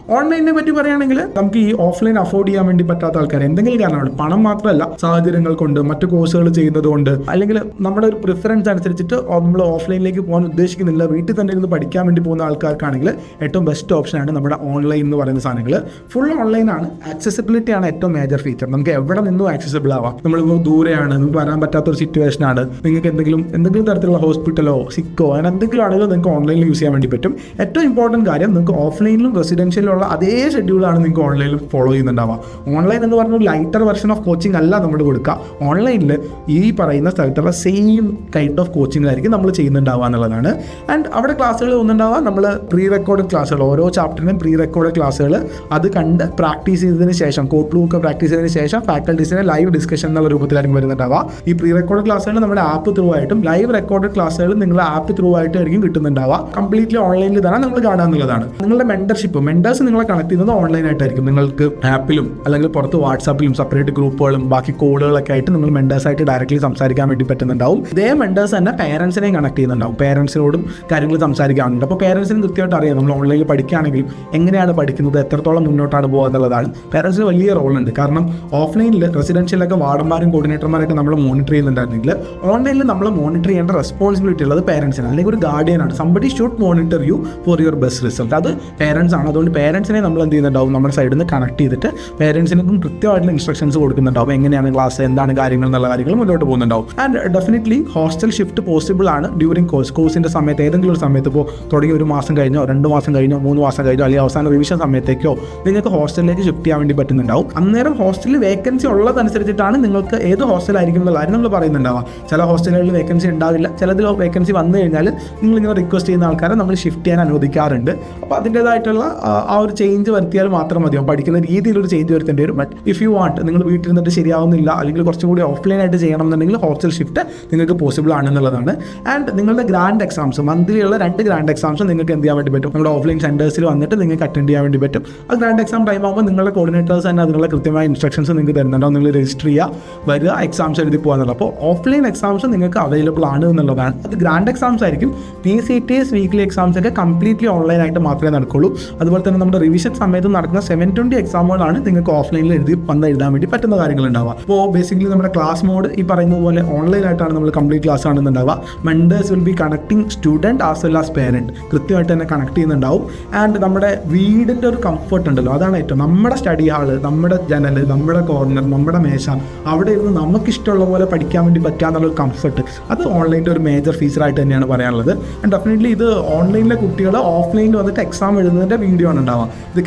ഓൺലൈനിനെ പറ്റി പറയുകയാണെങ്കിൽ നമുക്ക് ഈ ഓഫ്ലൈൻ അഫോർഡ് ചെയ്യാൻ വേണ്ടി പറ്റാത്ത ആൾക്കാർ എന്തെങ്കിലും കാരണമാണ്, പണം മാത്രമല്ല സാഹചര്യങ്ങൾ കൊണ്ട്, മറ്റു കോഴ്സുകൾ ചെയ്യുന്നത് കൊണ്ട്, അല്ലെങ്കിൽ നമ്മുടെ ഒരു പ്രിഫറൻസ് അനുസരിച്ചിട്ട് നമ്മൾ ഓഫ്ലൈനിലേക്ക് പോകാൻ ഉദ്ദേശിക്കുന്നില്ല, വീട്ടിൽ തന്നെ ഇരുന്ന് പഠിക്കാൻ വേണ്ടി പോകുന്ന ആൾക്കാർക്കാണെങ്കിൽ ഏറ്റവും ബെസ്റ്റ് ഓപ്ഷനാണ് നമ്മുടെ ഓൺലൈൻ എന്ന് പറയുന്ന സാധനങ്ങൾ. ഫുൾ ഓൺലൈനാണ്, ആക്സസിബിലിറ്റി ആണ് ഏറ്റവും മേജർ ഫീച്ചർ. നമുക്ക് എവിടെ നിന്നും ആക്സസിബിൾ ആവാം. നമ്മളിപ്പോൾ ദൂരെയാണ്, നിങ്ങൾക്ക് വരാൻ പറ്റാത്തൊരു സിറ്റുവേഷനാണ്, നിങ്ങൾക്ക് എന്തെങ്കിലും തരത്തിലുള്ള ഹോസ്പിറ്റലോ സിക്കോ അങ്ങനെ എന്തെങ്കിലും ആണെങ്കിലും നിങ്ങൾക്ക് ഓൺലൈനിൽ യൂസ് ചെയ്യാൻ വേണ്ടി പറ്റും. ഏറ്റവും ഇമ്പോർട്ടൻറ്റ് കാര്യം, നിങ്ങൾക്ക് ഓഫ്ലൈനിലും റെസിഡൻഷ്യലും അതേ ഷെഡ്യൂളാണ് നിങ്ങൾക്ക് ഓൺലൈനിൽ ഫോളോ ചെയ്യുന്നുണ്ടാവുക. ഓൺലൈൻ എന്ന് പറഞ്ഞ ലൈറ്റർ വെർഷൻ ഓഫ് കോച്ചിങ് അല്ല നമ്മൾ കൊടുക്കുക. ഓൺലൈനിൽ ഈ പറയുന്ന സ്ഥലത്തുള്ള സെയിം കൈൻഡ് ഓഫ് കോച്ചിങ്ങിലായിരിക്കും നമ്മൾ ചെയ്യുന്നുണ്ടാവുക എന്നുള്ളതാണ്. ആൻഡ് അവിടെ ക്ലാസ്സുകൾ ഒന്നുണ്ടാവുക, നമ്മൾ പ്രീ റെക്കോർഡഡ് ക്ലാസ്സുകൾ, ഓരോ ചാപ്റ്ററിനും പ്രീ റെക്കോർഡഡ് ക്ലാസ്സുകൾ അത് കണ്ട് പ്രാക്ടീസ് ചെയ്തതിന് ശേഷം, കോഡ് ബ്ലൂ ഒക്കെ പ്രാക്ടീസ് ചെയ്തതിന് ശേഷം ഫാക്കൽറ്റീസിനെ ലൈവ് ഡിസ്കഷൻ എന്നുള്ള രൂപത്തിലായിരിക്കും വരുന്നുണ്ടാവുക. ഈ പ്രീ റെക്കോർഡ് ക്ലാസ്സുകൾ നമ്മുടെ ആപ്പ് ത്രൂ ആയിട്ടും ലൈവ് റെക്കോർഡഡ് ക്ലാസ്സുകൾ നിങ്ങളുടെ ആപ്പ് ത്രൂ ആയിട്ടായിരിക്കും കിട്ടുന്നുണ്ടാവുക. കംപ്ലീറ്റ്ലി ഓൺലൈനിൽ തന്നെ നമ്മൾ കാണുക എന്നുള്ളതാണ്. നിങ്ങളുടെ മെന്റേഴ്സ് നിങ്ങളെ കണക്ട് ചെയ്യുന്നത് ഓൺലൈനായിട്ടായിരിക്കും. നിങ്ങൾക്ക് ആപ്പിലും അല്ലെങ്കിൽ പുറത്ത് വാട്സാപ്പിലും സെപ്പറേറ്റ് ഗ്രൂപ്പുകളും ബാക്കി കോളുകളൊക്കെ ആയിട്ട് നിങ്ങൾ മെന്റേഴ്സായിട്ട് ഡയറക്റ്റ്ലി സംസാരിക്കാൻ വേണ്ടി പറ്റുന്നുണ്ടാവും. ഇതേ മെന്റേഴ്സ് തന്നെ പേരൻസിനെയും കണക്ട് ചെയ്യുന്നുണ്ടാവും. പേരൻസിനോടും കാര്യങ്ങൾ സംസാരിക്കാറുണ്ട്. അപ്പോൾ പേരൻസിന് കൃത്യമായിട്ട് അറിയാം നമ്മൾ ഓൺലൈനിൽ പഠിക്കുകയാണെങ്കിലും എങ്ങനെയാണ് പഠിക്കുന്നത്, എത്രത്തോളം മുന്നോട്ടാണ് പോകുക എന്നുള്ളതാണ്. പേരൻസിന് വലിയ റോളുണ്ട്. കാരണം ഓഫ്ലൈനിൽ റെസിഡൻഷ്യലൊക്കെ വാർഡന്മാരും കോർഡിനേറ്റർമാരൊക്കെ നമ്മൾ മോണിറ്റർ ചെയ്യുന്നുണ്ടായിരുന്നെങ്കിൽ ഓൺലൈനിൽ നമ്മൾ മോണിറ്റർ ചെയ്യേണ്ട റെസ്പോൺസിബിലിറ്റി ഉള്ളത് പേരൻസിനാണ്, അല്ലെങ്കിൽ ഒരു ഗാർഡിയനാണ്. Somebody should monitor you for your best result. അത് പേരൻസ് ആണ്. അതുകൊണ്ട് പേരൻസിനെ നമ്മൾ എന്ത് ചെയ്യുന്നുണ്ടാവും, നമ്മുടെ സൈഡിൽ നിന്ന് കണക്ട് ചെയ്തിട്ട് പേരൻസിനും കൃത്യമായിട്ടുള്ള ഇൻസ്ട്രക്ഷൻസ് കൊടുക്കുന്നുണ്ടാവും. എങ്ങനെയാണ് ക്ലാസ്, എന്താണ് കാര്യങ്ങൾ എന്നുള്ള കാര്യങ്ങൾ മുന്നോട്ട് പോകുന്നുണ്ടാവും. And definitely hostel shift possible ആണ് ഡ്യൂറിങ് കോഴ്സിൻ്റെ സമയത്ത്. ഏതെങ്കിലും ഒരു സമയത്ത് ഇപ്പോൾ തുടങ്ങി 1 മാസം കഴിഞ്ഞോ 2 മാസം കഴിഞ്ഞോ 3 മാസം കഴിഞ്ഞോ അല്ലെങ്കിൽ അവസാന റിവിഷൻ സമയത്തേക്കോ നിങ്ങൾക്ക് ഹോസ്റ്റലിലേക്ക് ഷിഫ്റ്റ് ചെയ്യാൻ വേണ്ടി പറ്റുന്നുണ്ടാവും. അന്നേരം ഹോസ്റ്റലിൽ വേക്കൻസി ഉള്ളതനുസരിച്ചിട്ടാണ് നിങ്ങൾക്ക് ഏത് ഹോസ്റ്റലായിരിക്കും എന്നുള്ള കാര്യം നമ്മൾ പറയുന്നുണ്ടാവുക. ചില ഹോസ്റ്റലുകളിൽ വേക്കൻസി ഉണ്ടാവില്ല, ചിലതിൽ വേക്കൻസി വന്നു കഴിഞ്ഞാൽ നിങ്ങളിങ്ങനെ റിക്വസ്റ്റ് ചെയ്യുന്ന ആൾക്കാരെ നമ്മൾ ഷിഫ്റ്റ് ചെയ്യാൻ അനുവദിക്കാറുണ്ട്. അപ്പോൾ അതിൻ്റേതായിട്ടുള്ള ആ ഒരു ചേഞ്ച് വരുത്തിയാൽ മാത്രം മതിയാവും. പഠിക്കുന്ന രീതിയിലൊരു ചേഞ്ച് വരുത്തേണ്ടി വരും. ബട്ട് ഇഫ് യു വാണ്ട്, നിങ്ങൾ വീട്ടിൽ നിന്നിട്ട് ശരിയാവുന്നില്ല അല്ലെങ്കിൽ കുറച്ചും കൂടി ഓഫ്ലൈനായിട്ട് ചെയ്യണം എന്നുണ്ടെങ്കിൽ ഹോസ്റ്റൽ ഷിഫ്റ്റ് നിങ്ങൾക്ക് പോസിബിൾ ആണെന്നുള്ളതാണ്. ആൻഡ് നിങ്ങളുടെ ഗ്രാൻഡ് എക്സാംസ്, മന്ത്ലിയുള്ള 2 ഗ്രാൻഡ് എക്സാംസ് നിങ്ങൾക്ക് എന്ത് ചെയ്യാൻ വേണ്ടി പറ്റും, നമ്മുടെ ഓഫ്ലൈൻ സെൻറ്റേഴ്സിൽ വന്നിട്ട് നിങ്ങൾക്ക് അറ്റൻഡ് ചെയ്യാൻ വേണ്ടി പറ്റും. ആ ഗ്രാൻഡ് എക്സാം ടൈം ആകുമ്പോൾ നിങ്ങളുടെ കോർഡിനേറ്റേഴ്സ് തന്നെ അതിനുള്ള കൃത്യമായ ഇൻസ്ട്രക്ഷൻസ് നിങ്ങൾക്ക് തരുന്നുണ്ടാവും. നിങ്ങൾ രജിസ്റ്റർ ചെയ്യുക, വരിക, എക്സാംസ് എഴുതി പോകുക. അപ്പോൾ ഓഫ്ലൈൻ എക്സാംസ് നിങ്ങൾക്ക് അവൈലബിൾ ആണ് എന്നുള്ളതാണ്. അത് ഗ്രാൻഡ് എക്സാംസ് ആയിരിക്കും. PCTs വീക്ക്ലി എക്സാംസ് ഒക്കെ കംപ്ലീറ്റ്ലി ഓൺലൈനായിട്ട് മാത്രമേ നടക്കുള്ളൂ. അതുപോലെ തന്നെ നമ്മുടെ റിവിഷൻ സമയത്ത് നടക്കുന്ന 720 എക്സാമുകളാണ് നിങ്ങൾക്ക് ഓഫ്ലൈനിൽ എഴുതാൻ വേണ്ടി പറ്റുന്ന കാര്യങ്ങളുണ്ടാവുക. അപ്പോൾ ബേസിക്കലി നമ്മുടെ ക്ലാസ് മോഡ് ഈ പറയുന്നത് പോലെ ഓൺലൈനായിട്ടാണ് നമ്മൾ കംപ്ലീറ്റ് ക്ലാസ് ആണെന്നുണ്ടാവുക. Mentors will be connecting student as well as parent, കൃത്യമായിട്ട് തന്നെ കണക്ട് ചെയ്യുന്നുണ്ടാവും. ആൻഡ് നമ്മുടെ വീടിൻ്റെ ഒരു കംഫർട്ട് ഉണ്ടല്ലോ, അതാണ് ഏറ്റവും. നമ്മുടെ സ്റ്റഡി ഹാള്, നമ്മുടെ ജനൽ, നമ്മുടെ കോർണർ, നമ്മുടെ മേശ, അവിടെ ഇരുന്ന് നമുക്കിഷ്ടമുള്ള പോലെ പഠിക്കാൻ വേണ്ടി പറ്റാന്നുള്ളൊരു കംഫർട്ട്, അത് ഓൺലൈൻ്റെ ഒരു മേജർ ഫീച്ചറായിട്ട് തന്നെയാണ് പറയാനുള്ളത്. ആൻഡ് ഡെഫിനറ്റ്ലി ഇത് ഓൺലൈനിലെ കുട്ടികൾ ഓഫ്ലൈനിൽ വന്നിട്ട് എക്സാം എഴുതുന്നതിൻ്റെ വീഡിയോ ആണ് ഉണ്ടാവുക. ഇത്